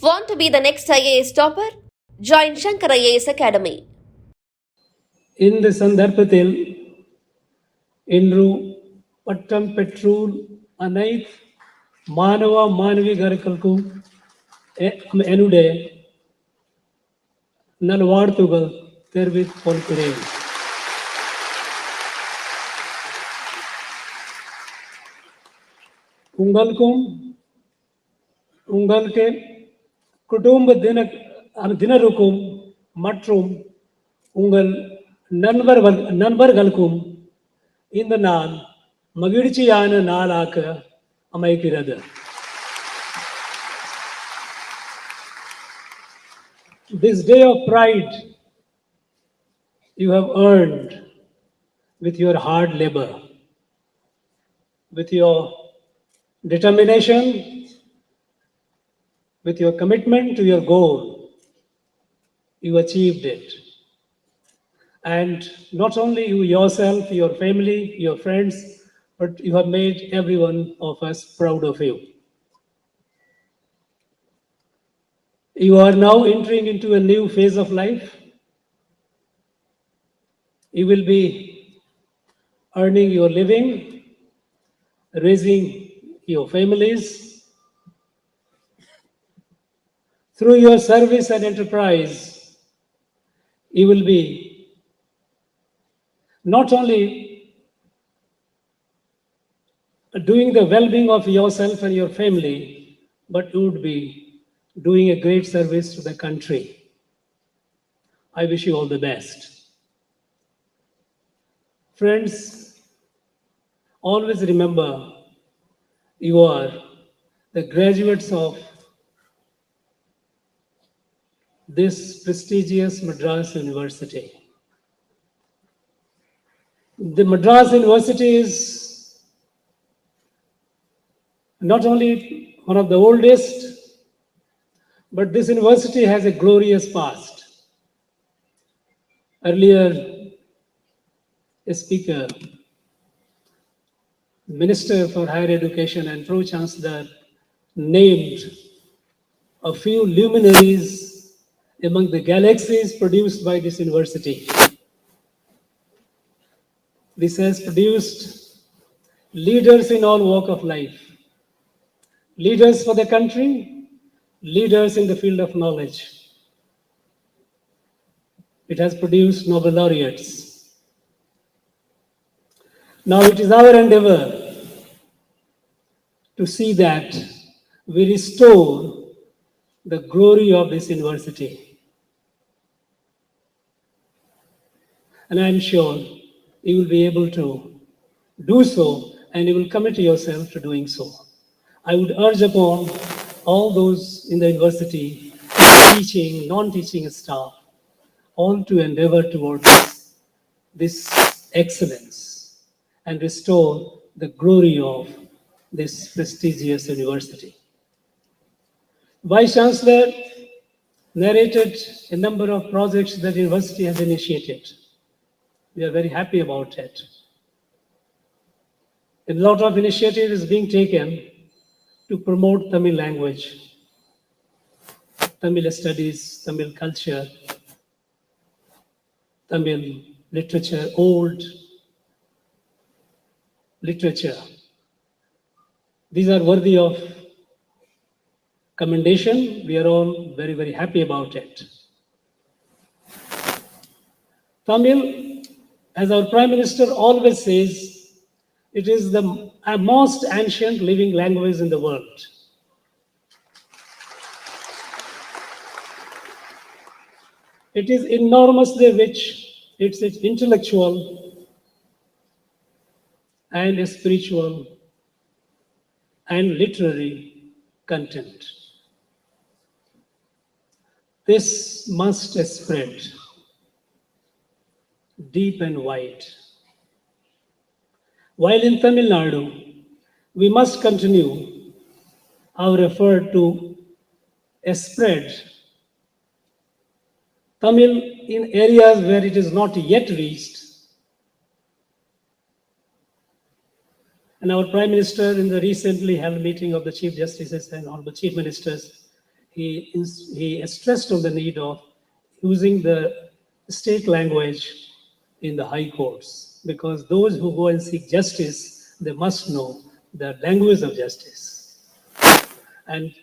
Want to be the next IAS topper? Join Shankar IAS Academy. இந்த சந்தர்ப்பத்தில் இன்று பட்டம் பெற்றோர் அனைத்து மாணவ மாணவிகளுக்கும் என்னுடைய நல்வாழ்த்துகள் தெரிவித்துக் கொள்கிறேன். உங்களுக்கும் உங்களுக்கு குடும்ப தினருக்கும் மற்றும் உங்கள் நண்பர்களுக்கும் இந்த நாள் மகிழ்ச்சியான நாளாக அமைகிறது. This day of pride you have earned with your hard labor, with your determination, with your commitment to your goal. You achieved it. And not only you yourself, your family, your friends, but you have made every one of us proud of you. You are now entering into a new phase of life. You will be earning your living, raising your families. Through your service and enterprise, you will be not only doing the well-being of yourself and your family, but you would be doing a great service to the country. I wish you all the best. Friends, always remember you are the graduates of this prestigious Madras University. The Madras University is not only one of the oldest, but this university has a glorious past. Earlier, a speaker, Minister for Higher Education and Pro-Chancellor named a few luminaries among the galaxies produced by this university. This has produced leaders in all walks of life, leaders for the country, leaders in the field of knowledge. It has produced Nobel laureates. Now it is our endeavor to see that we restore the glory of this university. And I am sure you will be able to do so, and you will commit yourself to doing so. I would urge upon all those in the university, teaching, non-teaching staff, all to endeavor towards this excellence and restore the glory of this prestigious university. Vice Chancellor narrated a number of projects that the university has initiated. We are very happy about it. A lot of initiative is being taken to promote Tamil language, Tamil studies, Tamil culture, Tamil literature, old literature. These are worthy of commendation. We are all very, very happy about it. Tamil, as our Prime Minister always says, it is the most ancient living language in the world. It is enormously rich. It's intellectual and spiritual and literary content. This must spread deep and wide. While in Tamil Nadu, we must continue our effort to spread Tamil in areas where it is not yet reached. And our Prime Minister, in the recently held meeting of the Chief Justices and all the Chief Ministers, he stressed on the need of using the state language in the high courts, because those who go and seek justice, they must know the language of justice. And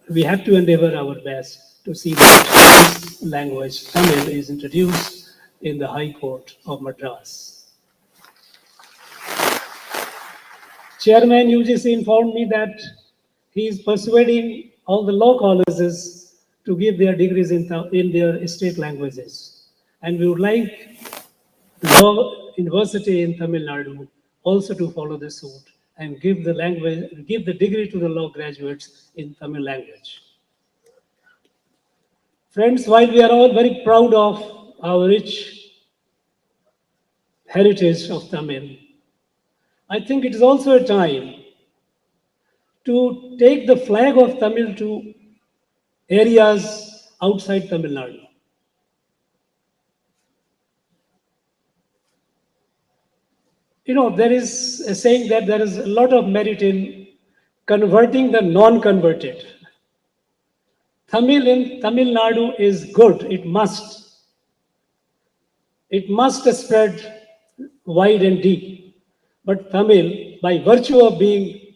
we have to endeavor our best to see that this language, Tamil, is introduced in the High Court of Madras. Chairman UGC informed me that he is persuading all the law colleges to give their degrees in their state languages. And we would like law university in Tamil Nadu also to follow the suit and give the degree to the law graduates in Tamil language. Friends, while we are all very proud of our rich heritage of Tamil, I think it is also a time to take the flag of Tamil to areas outside Tamil Nadu. You know, there is a saying that there is a lot of merit in converting the non-converted. Tamil in Tamil Nadu is good. It must spread wide and deep. But Tamil, by virtue of being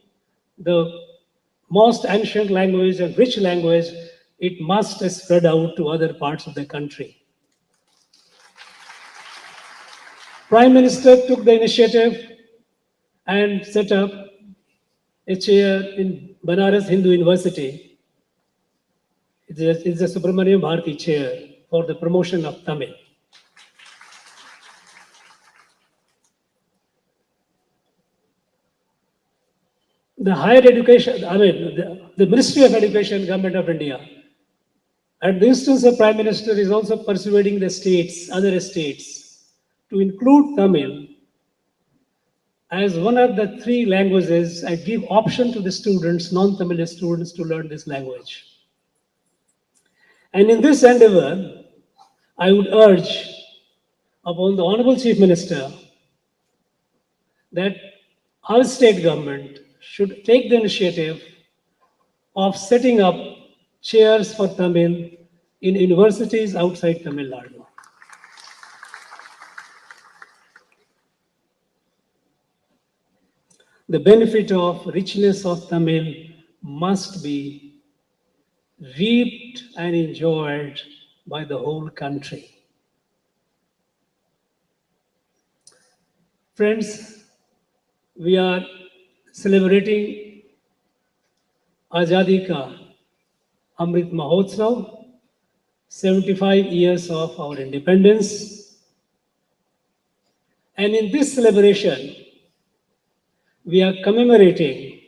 the most ancient language and rich language, it must spread out to other parts of the country. Prime Minister took the initiative and set up a chair in Banaras Hindu University. It's a Subramaniam Bharati chair for the promotion of Tamil. The higher education, the Ministry of Education, Government of India, at the instance of Prime Minister, is also persuading the states, other states, to include Tamil as one of the three languages and give option to the students, non-Tamil students, to learn this language. And in this endeavor, I would urge upon the Honorable Chief Minister that our state government should take the initiative of setting up chairs for Tamil in universities outside Tamil Nadu. The benefit of richness of Tamil must be reaped and enjoyed by the whole country. Friends, we are celebrating Azadi Ka Amrit Mahotsav, 75 years of our independence. And in this celebration, we are commemorating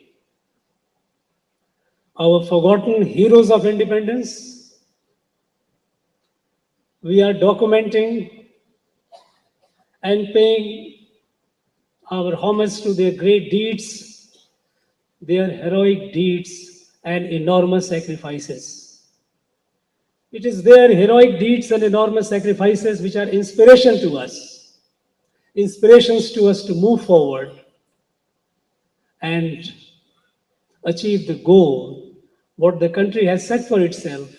our forgotten heroes of independence. We are documenting and paying our homage to their great deeds, their heroic deeds and enormous sacrifices. It is their heroic deeds and enormous sacrifices which are inspirations to us to move forward and achieve the goal, what the country has set for itself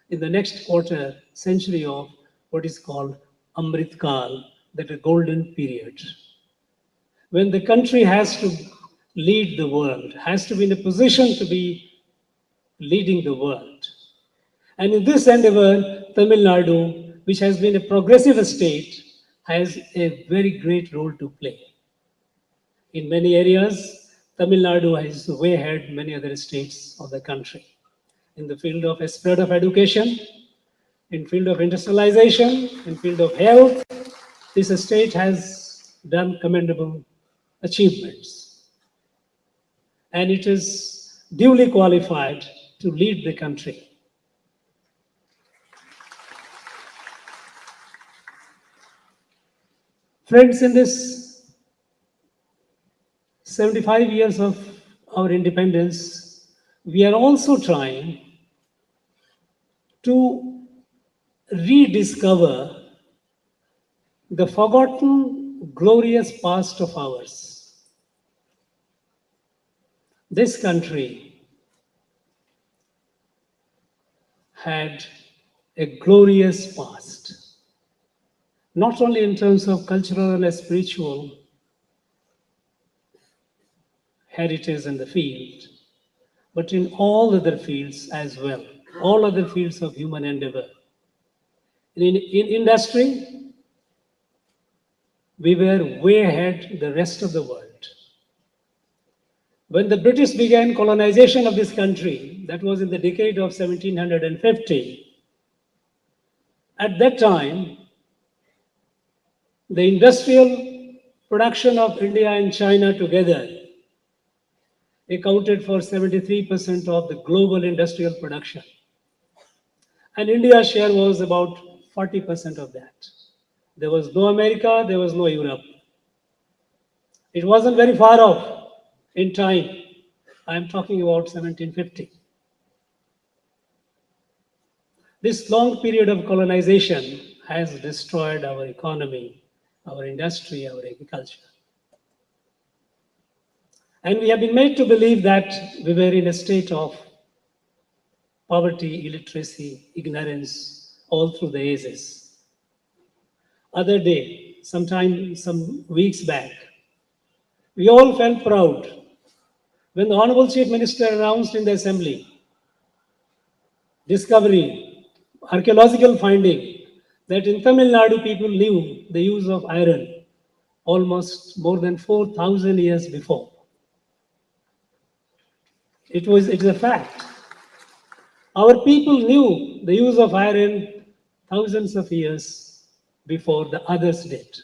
in the next quarter century of what is called Amrit Kal, that a golden period. When the country has to lead the world, has to be in a position to be leading the world. And in this endeavor, Tamil Nadu, which has been a progressive state, has a very great role to play. In many areas, Tamil Nadu is way ahead many other states of the country. In the field of spread of education, in field of industrialization, in field of health, this state has done commendable achievements. And it is duly qualified to lead the country. Friends, in this 75 years of our independence, we are also trying to rediscover the forgotten glorious past of ours. This country had a glorious past, not only in terms of cultural and spiritual heritage in the field, but in all other fields as well, all other fields of human endeavor. In industry, we were way ahead the rest of the world. When the British began colonization of this country, that was in the decade of 1750, at that time, the industrial production of India and China together accounted for 73% of the global industrial production. And India's share was about 40% of that. There was no America, there was no Europe. It wasn't very far off in time. I'm talking about 1750. This long period of colonization has destroyed our economy, our industry, our agriculture. And we have been made to believe that we were in a state of poverty, illiteracy, ignorance, all through the ages. Other day, some weeks back, we all felt proud when the Honorable Chief Minister announced in the Assembly discovery, archaeological finding, that in Tamil Nadu people knew the use of iron almost more than 4,000 years before. It's a fact. Our people knew the use of iron thousands of years before the others did.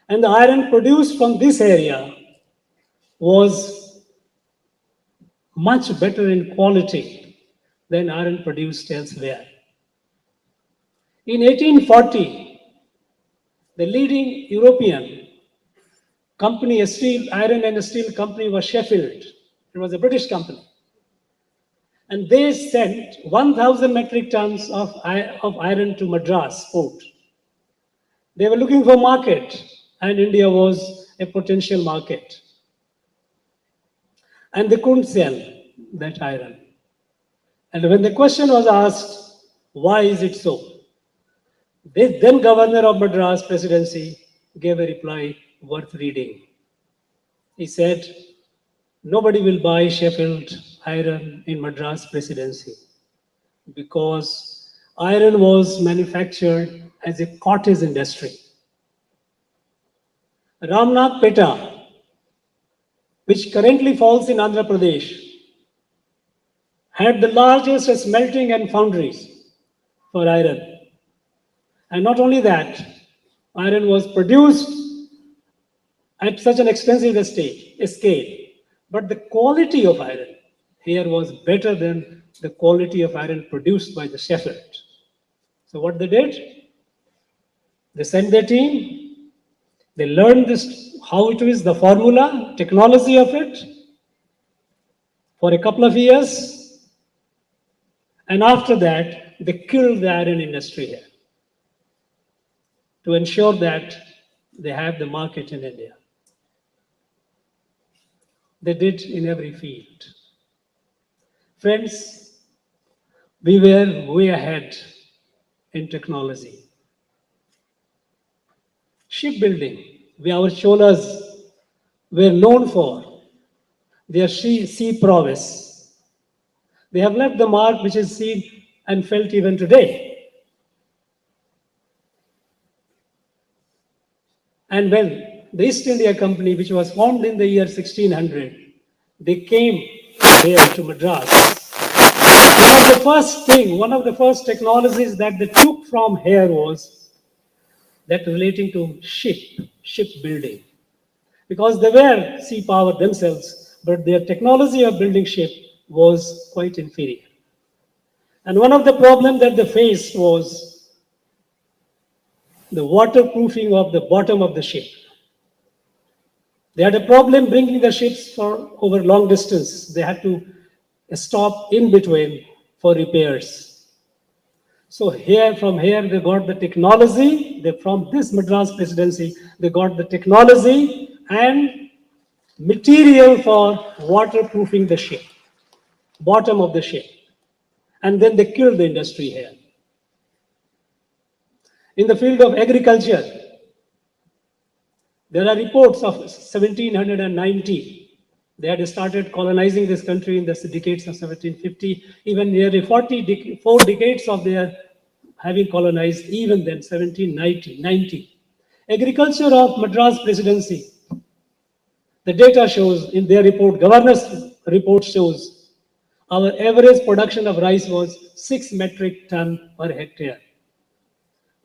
And the iron produced from this area was much better in quality than iron produced elsewhere. In 1840, the leading European company, a iron and steel company, was Sheffield. It was a British company. And they sent 1,000 metric tons of iron to Madras port. They were looking for market, and India was a potential market. And they couldn't sell that iron. And when the question was asked, why is it so? The then governor of Madras presidency gave a reply worth reading. He said, nobody will buy Sheffield iron in Madras presidency because iron was manufactured as a cottage industry. Ramnagpeta, which currently falls in Andhra Pradesh, had the largest smelting and foundries for iron. And not only that, iron was produced at such an expensive scale, but the quality of iron here was better than the quality of iron produced by the Sheffield. So what they did? They sent their team, they learned this, how it is, the formula, technology of it, for a couple of years. And after that, they killed the iron industry here to ensure that they have the market in India. They did in every field. Friends, we were way ahead in technology. Shipbuilding, our Cholas were known for their sea prowess. They have left the mark which is seen and felt even today. And when the East India Company, which was formed in the year 1600, they came here to Madras. One of the first technologies that they took from here was that relating to shipbuilding. Because they were sea power themselves, but their technology of building ship was quite inferior. And one of the problems that they faced was the waterproofing of the bottom of the ship. They had a problem bringing the ships for over long distance. They had to stop in between for repairs. So from here they got the technology. From this Madras presidency, they got the technology and material for waterproofing the ship, bottom of the ship. And then they killed the industry here. In the field of agriculture, there are reports of 1790. They had started colonizing this country in the decades of 1750. Even nearly 4 decades of their having colonized, even then, 1790. Agriculture of Madras Presidency, the data shows in their report, governor's report shows, our average production of rice was 6 metric ton per hectare.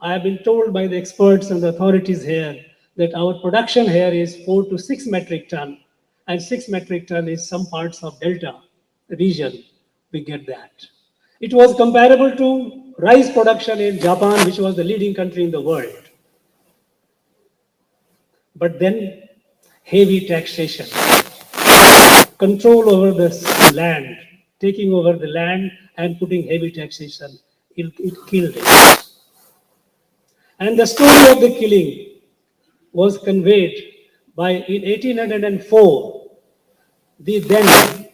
I have been told by the experts and the authorities here that our production here is 4 to 6 metric ton, and 6 metric ton is some parts of Delta region. We get that. It was comparable to rice production in Japan, which was the leading country in the world. But then heavy taxation, control over the land, taking over the land and putting heavy taxation, it killed it. And the story of the killing was conveyed by, in 1804, the then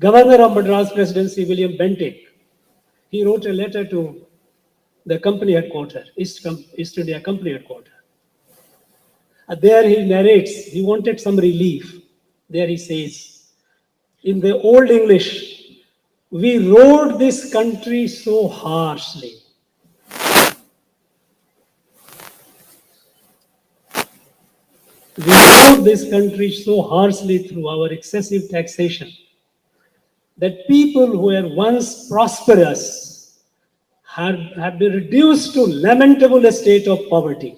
governor of Madras Presidency, William Bentinck. He wrote a letter to the company headquarters, East India Company headquarters. There he narrates, he wanted some relief. There he says, in the old English, we rode this country so harshly. We rode this country so harshly through our excessive taxation that people who were once prosperous have been reduced to lamentable state of poverty.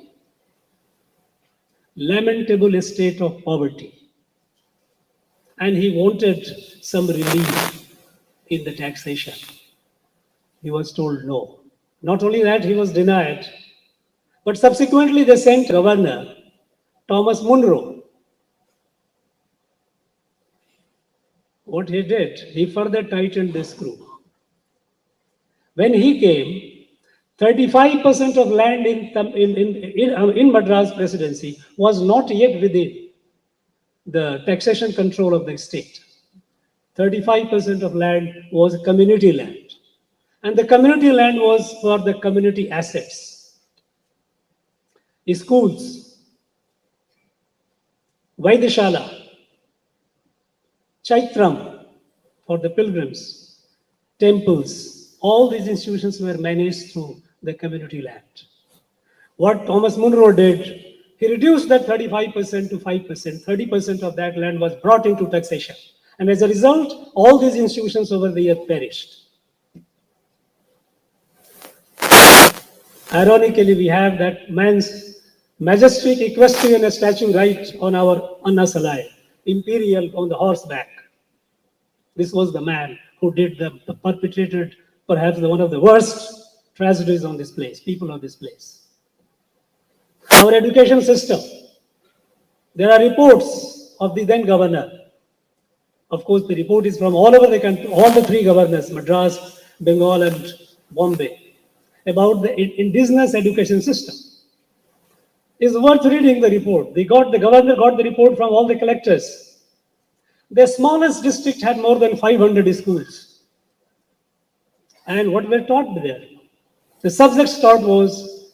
Lamentable state of poverty. And he wanted some relief in the taxation. He was told no. Not only that, he was denied, but subsequently they sent Governor Thomas Munro. What he did, he further tightened the screw. When he came, 35% of land in Madras Presidency was not yet within the taxation control of the state. 35% of land was community land. And the community land was for the community assets. Schools, Vaidashala, Chaitram for the pilgrims, temples, all these institutions were managed through the community land. What Thomas Munro did, he reduced that 35% to 5%. 30% of that land was brought into taxation. And as a result, all these institutions over the years perished. Ironically, we have that man's majestic equestrian statue right on our Anna Salai, imperial on the horseback. This was the man who perpetrated perhaps one of the worst tragedies on this place, people of this place. Our education system, there are reports of the then governor. Of course, the report is from all over the country, all the 3 governors, Madras, Bengal, and Bombay, about the indigenous education system. It's worth reading the report. The governor got the report from all the collectors. The smallest district had more than 500 schools. And what were taught there? The subjects taught was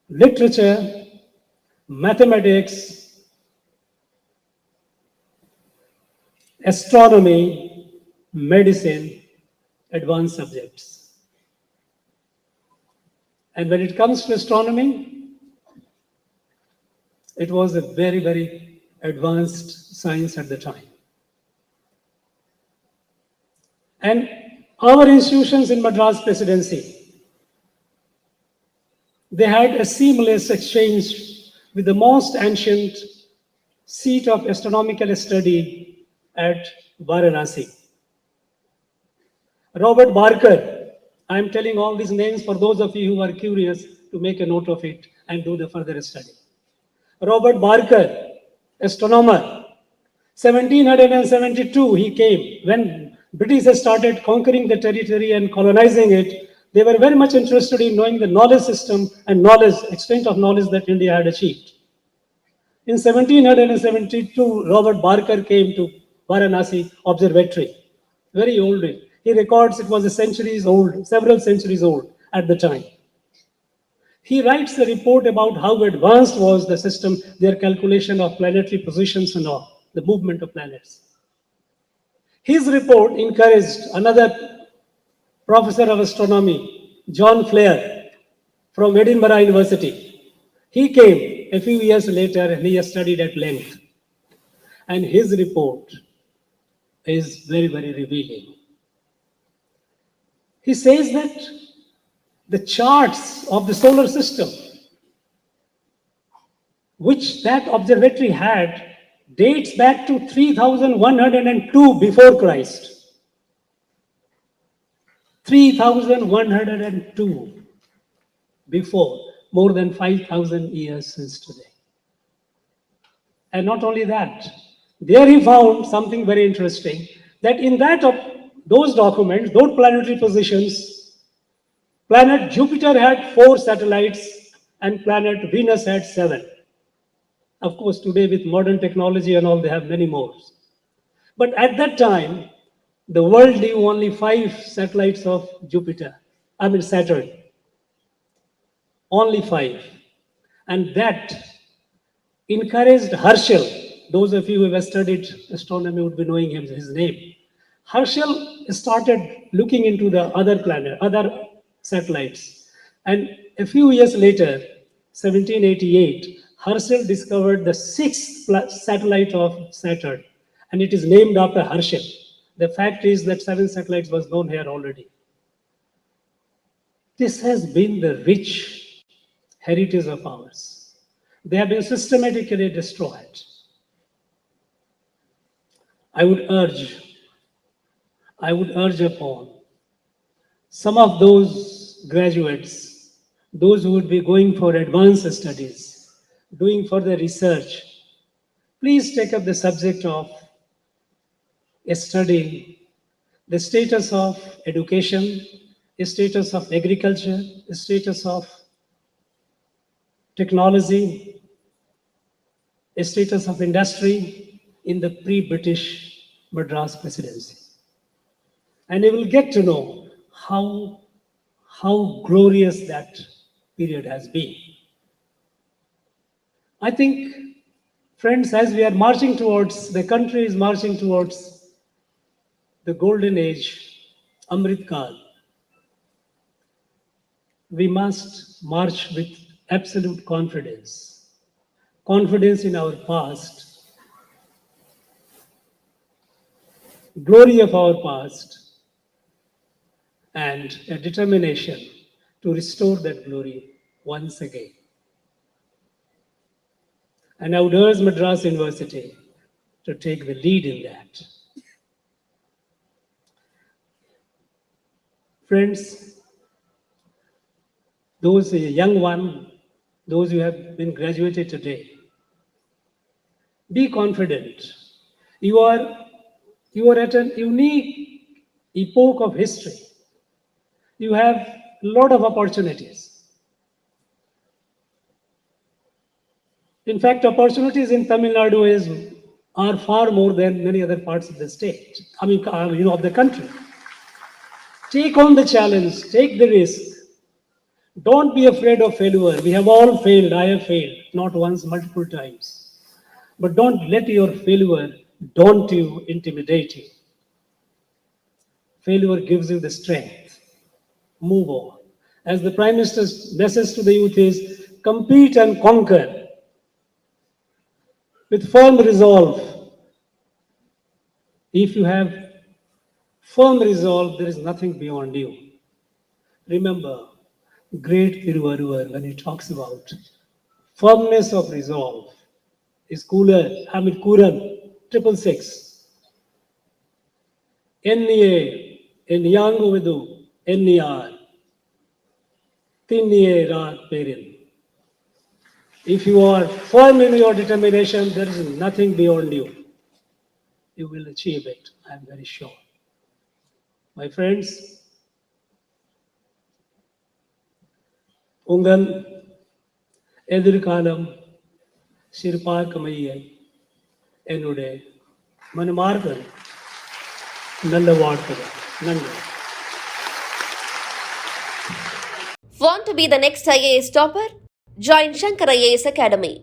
literature, mathematics, astronomy, medicine, advanced subjects. And when it comes to astronomy, it was a very, very advanced science at the time. And our institutions in Madras Presidency, they had a seamless exchange with the most ancient seat of astronomical study at Varanasi. Robert Barker, I am telling all these names for those of you who are curious to make a note of it and do the further study. Robert Barker, astronomer, 1772 he came. When British started conquering the territory and colonizing it, they were very much interested in knowing the knowledge system and extent of knowledge that India had achieved. In 1772, Robert Barker came to Varanasi Observatory. very old. He records it was a centuries old, several centuries old at the time. He writes a report about how advanced was the system, their calculation of planetary positions and all, the movement of planets. His report encouraged another professor of astronomy, John Flair, from Edinburgh University. He came a few years later and he has studied at length. And his report is very, very revealing. He says that the charts of the solar system, which that observatory had, dates back to 3102 before Christ. 3102 before, more than 5,000 years since today. And not only that, there he found something very interesting, that in those documents, those planetary positions, planet Jupiter had 4 satellites and planet Venus had 7. Of course, today with modern technology and all, they have many more. But at that time, the world knew only 5 satellites of Saturn. Only 5. And that encouraged Herschel. Those of you who have studied astronomy would be knowing his name. Herschel started looking into the other satellites. And a few years later, 1788, Herschel discovered the 6th satellite of Saturn, and it is named after Herschel. The fact is that 7 satellites was known here already. This has been the rich heritage of ours. They have been systematically destroyed. I would urge upon some of those graduates, those who would be going for advanced studies, doing further research, please take up the subject of studying the status of education, the status of agriculture, the status of technology, the status of industry in the pre-British Madras presidency. And you will get to know how glorious that period has been. I think, friends, as we are marching towards, the country is marching towards the golden age, Amrit Kal, we must march with absolute confidence. Confidence in our past, glory of our past, and a determination to restore that glory once again. And I would urge Madras University to take the lead in that. Friends, those young ones, those who have been graduated today, be confident. You are at a unique epoch of history. You have a lot of opportunities. In fact, opportunities in Tamil Nadu are far more than many other parts of the state, of the country. Take on the challenge, take the risk. Don't be afraid of failure. We have all failed. I have failed, not once, multiple times. But don't let your failure daunt you, intimidate you. Failure gives you the strength. Move on. As the Prime Minister's message to the youth is, compete and conquer with firm resolve. If you have firm resolve, there is nothing beyond you. Remember, great Tiruvaruvar, when he talks about firmness of resolve, is Kuran, 666. Enniye, Enyanguvidu, Enniyar, Tinniye Rat Perin. If you are firm in your determination, there is nothing beyond you. You will achieve it, I am very sure. My friends, உங்கள் எதிர்காலம் சிறப்பாக அமைய என்னுடைய மனமார்ந்த நல்ல வாழ்த்துகள். நன்றி. Want to be the next IAS topper? Join Shankar IAS Academy.